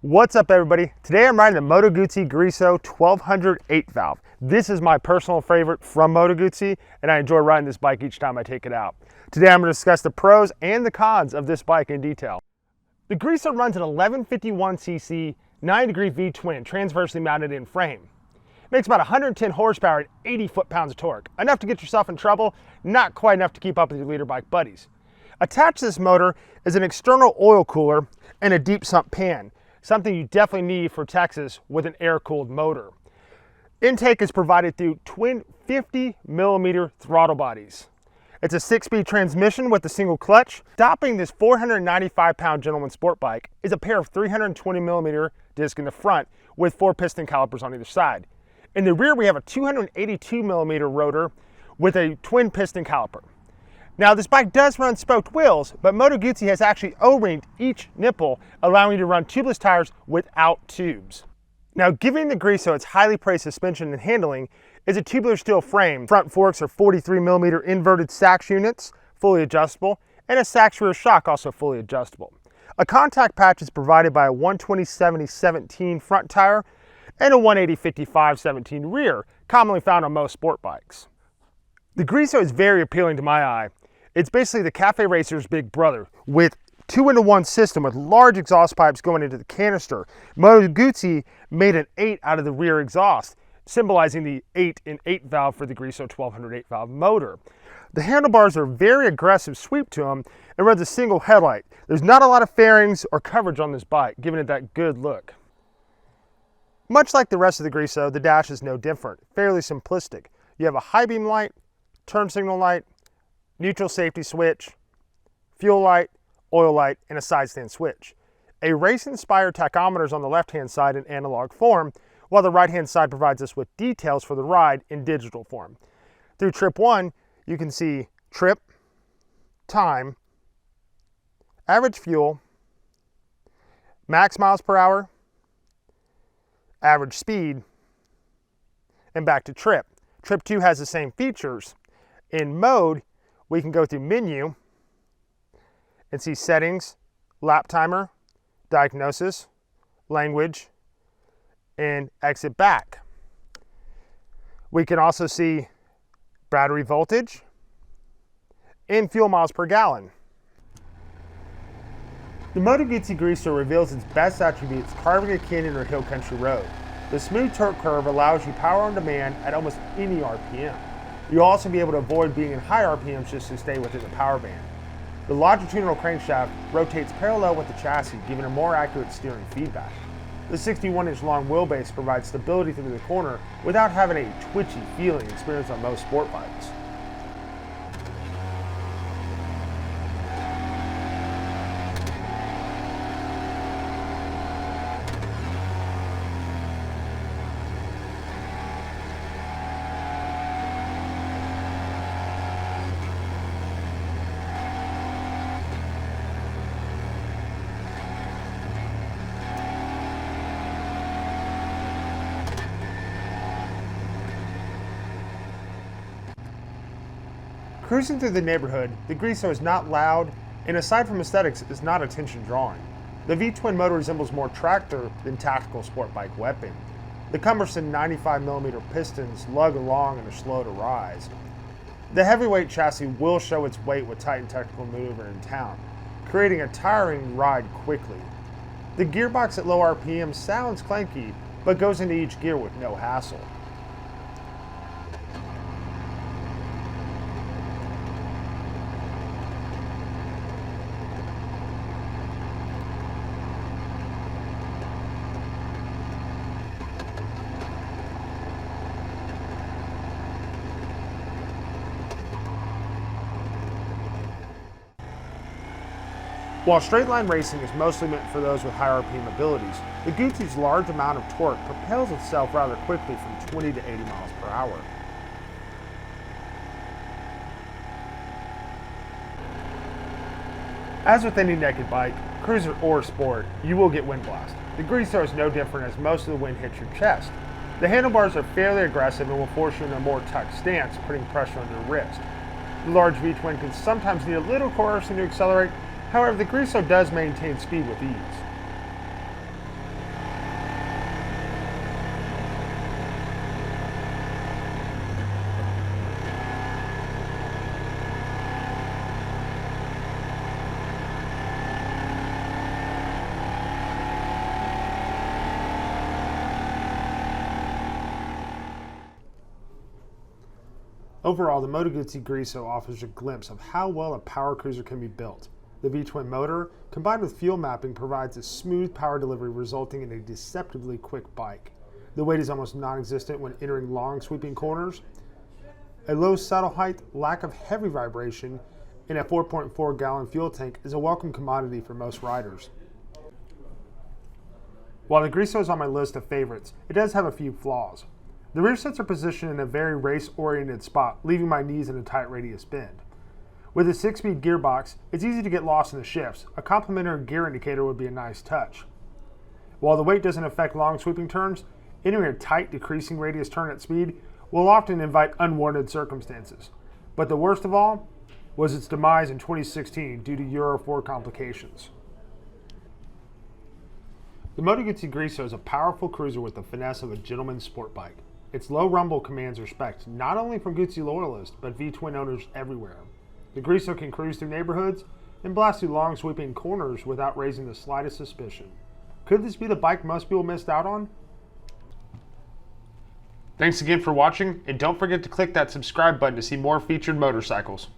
What's up, everybody? Today I'm riding the Moto Guzzi Griso 1200 8-valve. This is my personal favorite from Moto Guzzi, and I enjoy riding this bike each time I take it out. Today I'm going to discuss the pros and the cons of this bike in detail. The Griso runs an 1151cc 9-degree vtwin transversely mounted in frame. It makes about 110 horsepower and 80 foot-pounds of torque. Enough to get yourself in trouble, not quite enough to keep up with your leader bike buddies. Attached to this motor is an external oil cooler and a deep sump pan, something you definitely need for Texas with an air-cooled motor. Intake is provided through twin 50mm throttle bodies. It's a 6-speed transmission with a single clutch. Stopping this 495-pound gentleman sport bike is a pair of 320mm discs in the front with 4 piston calipers on either side. In the rear, we have a 282mm rotor with a twin piston caliper. Now, this bike does run spoked wheels, but Moto Guzzi has actually O-ringed each nipple, allowing you to run tubeless tires without tubes. Now, giving the Griso its highly praised suspension and handling is a tubular steel frame. Front forks are 43mm inverted Sachs units, fully adjustable, and a Sachs rear shock, also fully adjustable. A contact patch is provided by a 120/70/17 front tire and a 180/55/17 rear, commonly found on most sport bikes. The Griso is very appealing to my eye. It's basically the Cafe Racer's big brother, with 2-into-1 system with large exhaust pipes going into the canister. Moto Guzzi made an 8 out of the rear exhaust, symbolizing the 8 in 8-valve for the Griso 1200 8-valve motor. The handlebars are very aggressive sweep to them and runs a single headlight. There's not a lot of fairings or coverage on this bike, giving it that good look. Much like the rest of the Griso, the dash is no different, fairly simplistic. You have a high beam light, turn signal light, neutral safety switch, fuel light, oil light, and a side stand switch. A race-inspired tachometer is on the left-hand side in analog form, while the right-hand side provides us with details for the ride in digital form. Through trip 1, you can see trip, time, average fuel, max miles per hour, average speed, and back to trip. Trip 2 has the same features. In mode, we can go through menu and see settings, lap timer, diagnosis, language, and exit back. We can also see battery voltage and fuel miles per gallon. The Moto Guzzi Griso reveals its best attributes carving a canyon or hill country road. The smooth torque curve allows you power on demand at almost any RPM. You'll also be able to avoid being in high RPMs just to stay within the power band. The longitudinal crankshaft rotates parallel with the chassis, giving a more accurate steering feedback. The 61-inch long wheelbase provides stability through the corner without having a twitchy feeling experienced on most sport bikes. Cruising through the neighborhood, the Griso is not loud, and aside from aesthetics, is not attention-drawing. The V-twin motor resembles more tractor than tactical sport bike weapon. The cumbersome 95mm pistons lug along and are slow to rise. The heavyweight chassis will show its weight with tight and technical maneuver in town, creating a tiring ride quickly. The gearbox at low RPM sounds clanky, but goes into each gear with no hassle. While straight line racing is mostly meant for those with high RPM abilities, the Guzzi's large amount of torque propels itself rather quickly from 20 to 80 miles per hour. As with any naked bike, cruiser or sport, you will get wind blast. The Griso is no different, as most of the wind hits your chest. The handlebars are fairly aggressive and will force you into a more tucked stance, putting pressure on your wrist. The large V-twin can sometimes need a little coercing to accelerate. However, the Griso does maintain speed with ease. Overall, the Moto Guzzi Griso offers a glimpse of how well a power cruiser can be built. The vtwin motor, combined with fuel mapping, provides a smooth power delivery resulting in a deceptively quick bike. The weight is almost non-existent when entering long sweeping corners. A low saddle height, lack of heavy vibration, and a 4.4 gallon fuel tank is a welcome commodity for most riders. While the Griso is on my list of favorites, it does have a few flaws. The rear sets are positioned in a very race-oriented spot, leaving my knees in a tight radius bend. With a 6-speed gearbox, it's easy to get lost in the shifts. A complementary gear indicator would be a nice touch. While the weight doesn't affect long sweeping turns, entering a tight decreasing radius turn at speed will often invite unwarranted circumstances. But the worst of all was its demise in 2016 due to Euro 4 complications. The Moto Guzzi Griso is a powerful cruiser with the finesse of a gentleman's sport bike. Its low rumble commands respect not only from Guzzi loyalists, but vtwin owners everywhere. The Griso can cruise through neighborhoods and blast through long sweeping corners without raising the slightest suspicion. Could this be the bike most people missed out on? Thanks again for watching, and don't forget to click that subscribe button to see more featured motorcycles.